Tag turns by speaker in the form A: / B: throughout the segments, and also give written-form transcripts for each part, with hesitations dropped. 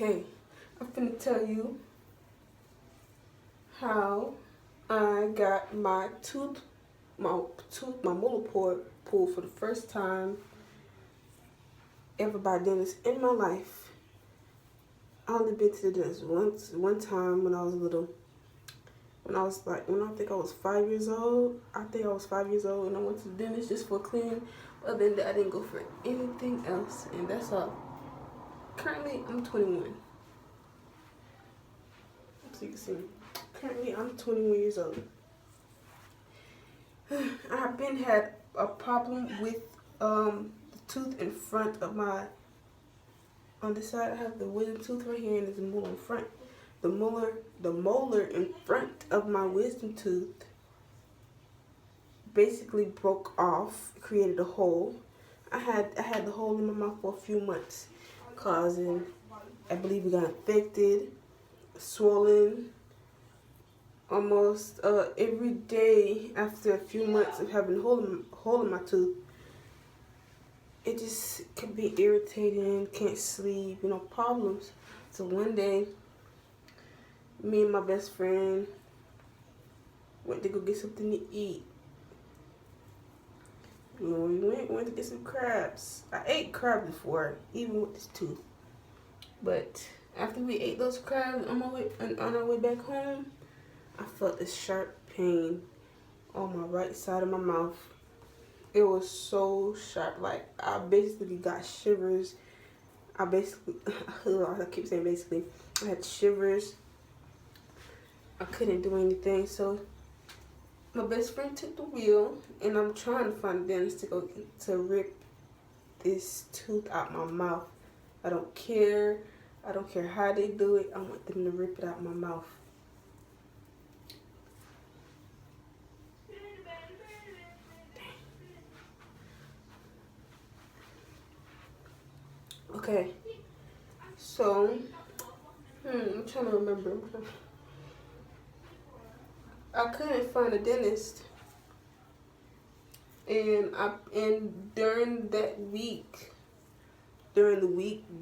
A: Okay, I'm finna tell you how I got my molar pulled for the first time ever by dentist in my life. I only been to the dentist one time when I was little. When I think I was 5 years old. I think I was 5 years old and I went to the dentist just for cleaning. Other than that, I didn't go for anything else, and that's all. Currently, I'm 21. So you can see me. Currently, I'm 21 years old. I've been had a problem with the tooth in front of my, on this side I have the wisdom tooth right here, and there's a molar in front. The molar in front of my wisdom tooth basically broke off, created a hole. I had the hole in my mouth for a few months, causing, I believe it got infected, swollen, almost every day. After a few months of having a hole in my tooth, it just can be irritating, can't sleep, problems. So one day, me and my best friend went to go get something to eat. We went to get some crabs. I ate crabs before, even with this tooth. But after we ate those crabs on our way back home, I felt a sharp pain on my right side of my mouth. It was so sharp, like I basically got shivers. I keep saying basically, I had shivers. I couldn't do anything, so my best friend took the wheel, and I'm trying to find a dentist to rip this tooth out my mouth. I don't care. I don't care how they do it. I want them to rip it out my mouth. Okay, so I'm trying to remember. I couldn't find a dentist, and during the week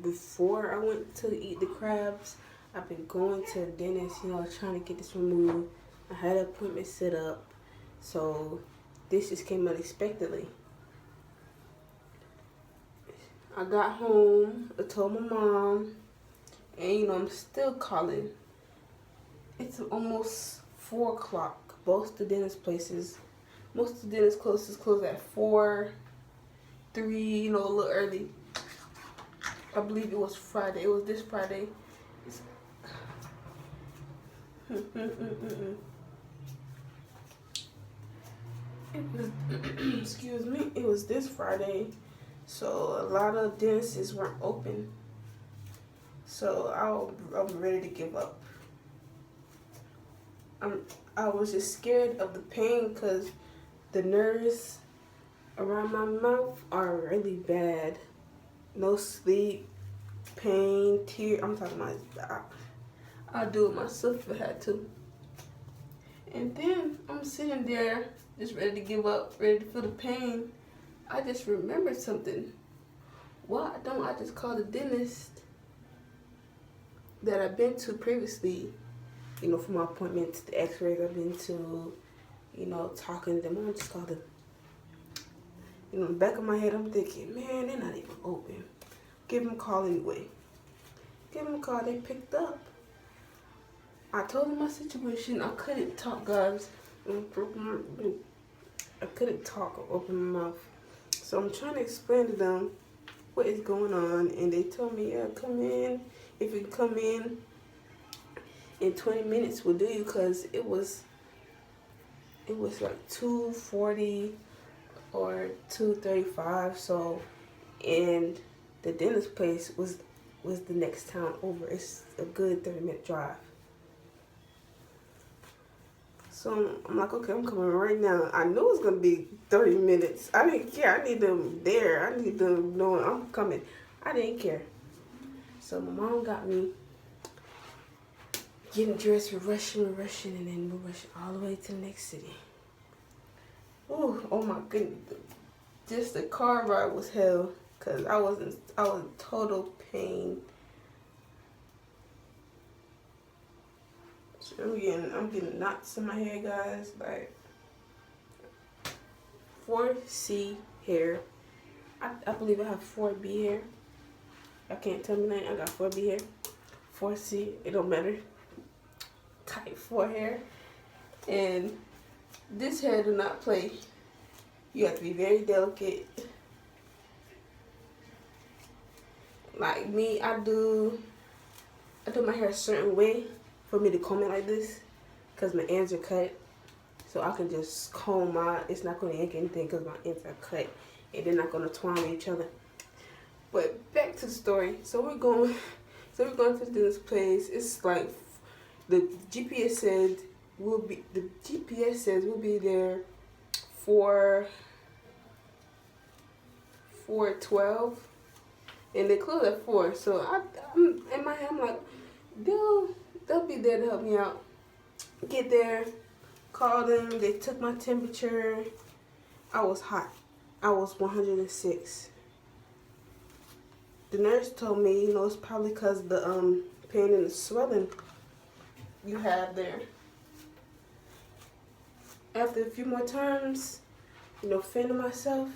A: before I went to eat the crabs, I've been going to the dentist, trying to get this removed. I had an appointment set up, so this just came unexpectedly. I got home, I told my mom, and I'm still calling. It's almost 4 o'clock. Most of the dentist close at 4, 3, a little early. I believe it was Friday. It was this Friday. Excuse me. It was this Friday. So a lot of dentists weren't open. So I'm ready to give up. I was just scared of the pain because the nerves around my mouth are really bad. No sleep, pain, tear. I'm talking about, I'll do it myself if I had to. And then I'm sitting there just ready to give up, ready to feel the pain. I just remembered something. Why don't I just call the dentist that I've been to previously, for my appointments, the x-rays I've been to, talking to them. I just call them. In the back of my head, I'm thinking, man, they're not even open. Give them a call anyway. Give them a call. They picked up. I told them my situation. I couldn't talk, guys. I couldn't talk or open my mouth. So I'm trying to explain to them what is going on, and they told me, yeah, come in. If you can come in 20 minutes, we'll do you, because it was like 2:40 or 2:35. So, and the dentist place was the next town over. It's a good 30-minute drive. So I'm like, okay, I'm coming right now. I knew it was gonna be 30 minutes. I didn't care. I need them there. I need them knowing I'm coming. I didn't care. So my mom got me getting dressed, we're rushing, and then we're rushing all the way to the next city. Ooh, oh my goodness. Just the car ride was hell, because I was in total pain. I'm getting knots in my hair, guys. Like 4C hair. I believe I have 4B hair. I can't tell me that. I got 4B hair. 4C, it don't matter. Type 4 hair. And this hair do not play. You have to be very delicate. Like me, I do my hair a certain way for me to comb it like this, because my ends are cut. So I can just comb my, it's not going to yank anything because my ends are cut and they're not going to twine with each other. But back to the story. So we're going to this place. It's like the GPS said we'll be there for 4:12, and they close at 4. So I'm in my head, I'm like, they'll be there to help me out. Get there, call them. They took my temperature. I was hot. I was 106. The nurse told me, you know, it's probably because the pain and the swelling you have there. After a few more times, you know, fending myself,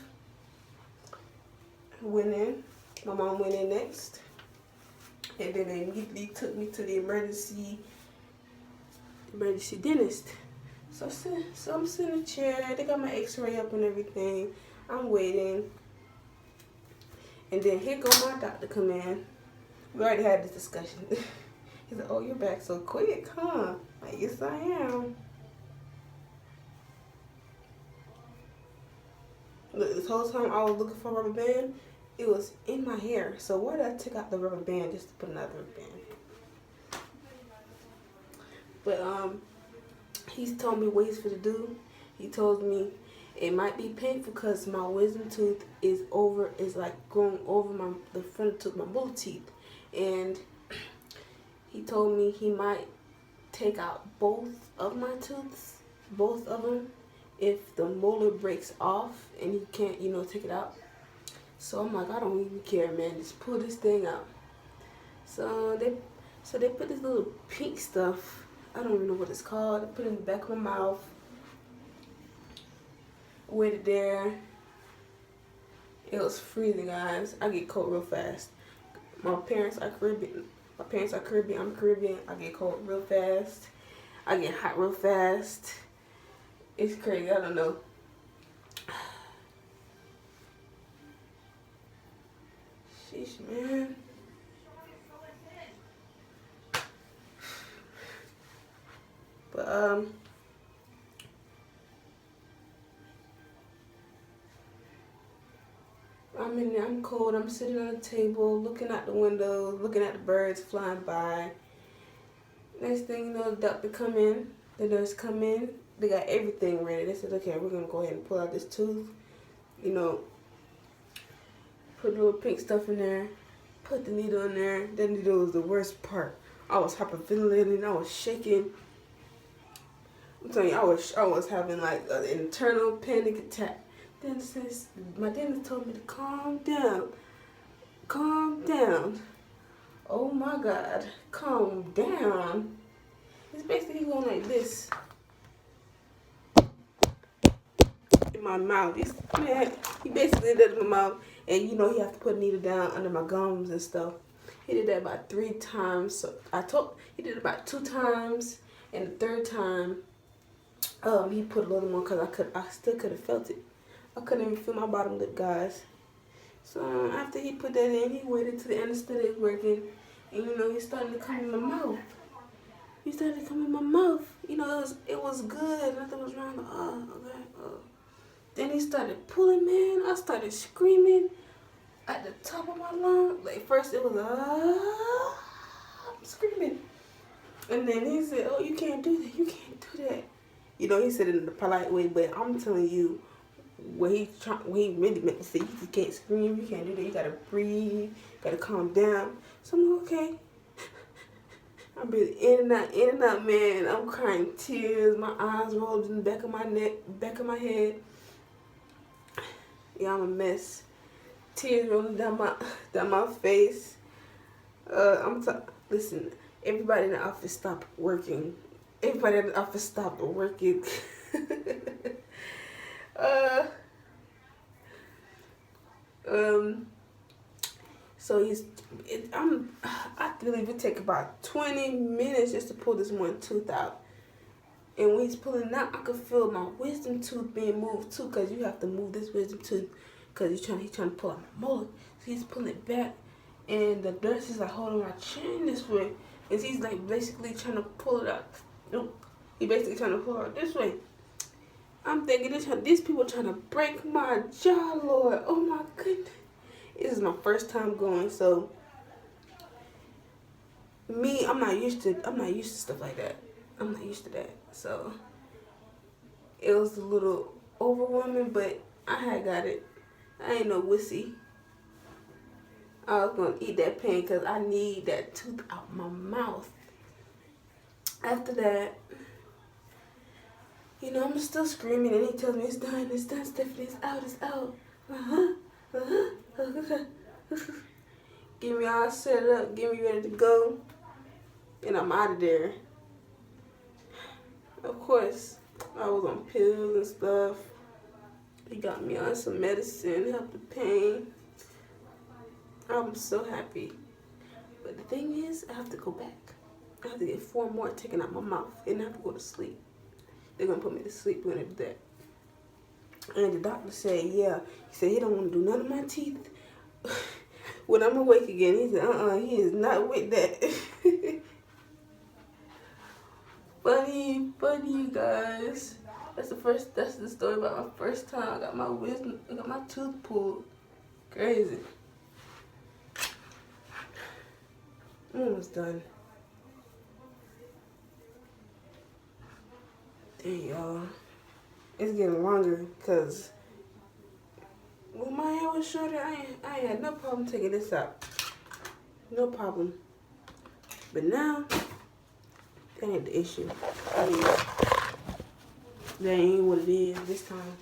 A: I went in. My mom went in next, and then they immediately took me to the emergency dentist. So I'm sitting in a chair. They got my X-ray up and everything. I'm waiting. And then here go my doctor come in. We already had this discussion. He's like, oh, you're back so quick, huh? Like, yes, I am. Look, this whole time I was looking for a rubber band, it was in my hair. So why did I take out the rubber band just to put another rubber band? But he's told me what he's going to do. He told me it might be painful because my wisdom tooth is like going over the front tooth, my molar teeth. And he told me he might take out both of my tooths, both of them, if the molar breaks off and he can't, you know, take it out. So I'm like, I don't even care, man. Just pull this thing out. So they put this little pink stuff. I don't even know what it's called. They put it in the back of my mouth. Waited there. It was freezing, guys. I get cold real fast. My parents are Caribbean. I'm Caribbean. I get cold real fast. I get hot real fast. It's crazy. I don't know. Sheesh, man. But I'm in there, I'm cold, I'm sitting on the table, looking out the window, looking at the birds flying by. Next thing you know, the doctor come in, the nurse come in, they got everything ready. They said, okay, we're gonna go ahead and pull out this tooth, you know, put a little pink stuff in there, put the needle in there. That needle was the worst part. I was hyperventilating, I was shaking. I'm telling you, I was having like an internal panic attack. Then says my dentist told me to calm down. Calm down. Oh my God, calm down. It's basically going like this in my mouth. He basically did that in my mouth, and you know he have to put a needle down under my gums and stuff. He did that about 3 times. So he did it about 2 times, and the 3rd time, he put a little more because I still could have felt it. I couldn't even feel my bottom lip, guys. So after he put that in, he waited till the anesthetic working, and you know, he started to come in my mouth. He started to come in my mouth. You know, it was good. Nothing was wrong. Okay. Then he started pulling, man. I started screaming at the top of my lungs. Like first it was I'm screaming, and then he said, "Oh, you can't do that. You can't do that." You know, he said it in a polite way, but I'm telling you, what he really meant to say, you can't scream, you can't do that, you gotta breathe, you gotta calm down. So I'm like, okay. I'm breathing in and out, man. I'm crying tears, my eyes rolled in the back of my neck, back of my head. Yeah, I'm a mess. Tears rolling down my face. Listen, everybody in the office stopped working everybody at the office stopped working. uh, so I believe it take about 20 minutes just to pull this one tooth out. And when he's pulling it out, I could feel my wisdom tooth being moved too, because you have to move this wisdom tooth because he's trying to pull out my molar. So he's pulling it back, and the nurse is like holding my chin this way, and he's like basically trying to pull it out. Nope. He basically trying to pull it out this way. I'm thinking these people trying to break my jaw, Lord. Oh my goodness. This is my first time going, so I'm not used to stuff like that. I'm not used to that. So it was a little overwhelming, but I had got it. I ain't no wussy. I was gonna eat that pain because I need that tooth out my mouth. After that, I'm still screaming, and he tells me it's done, Stephanie, it's out. Get me all set up, get me ready to go, and I'm out of there. Of course, I was on pills and stuff. He got me on some medicine, helped the pain. I'm so happy. But the thing is, I have to go back. I have to get 4 more taken out my mouth, and I have to go to sleep. They're going to put me to sleep when I do that. And the doctor said, yeah. He said he don't want to do none of my teeth when I'm awake again. He said, he is not with that. Funny, you guys. That's the story about my first time. I got my tooth pulled. Crazy. I'm almost done. Dang, y'all. It's getting longer because when my hair was shorter, I ain't had no problem taking this out. No problem. But now, that ain't the issue. That ain't what it is this time.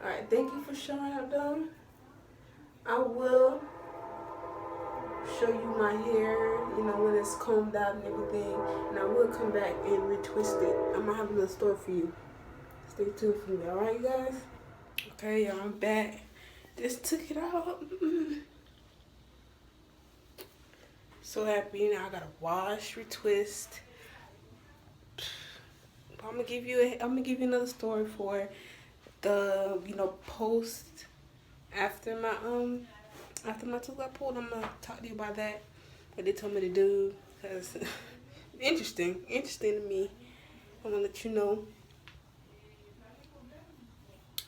A: Alright, thank you for showing up, though. I will show you my hair, when it's combed out and everything. And I will come back and retwist it. I'm gonna have a little story for you. Stay tuned for me, alright, guys? Okay, y'all, I'm back. Just took it out. So happy. I gotta wash, retwist. I'm gonna give you another story for the post after my tooth got pulled. I'm gonna talk to you about that, what they told me to do, because interesting to me. I'm gonna let you know.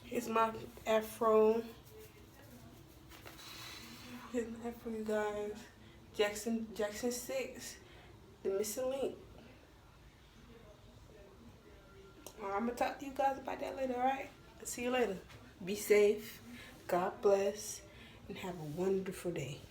A: Here's my afro. Here's my afro, you guys. Jackson 6, the missing link. I'm gonna talk to you guys about that later, alright? See you later. Be safe. God bless. And have a wonderful day.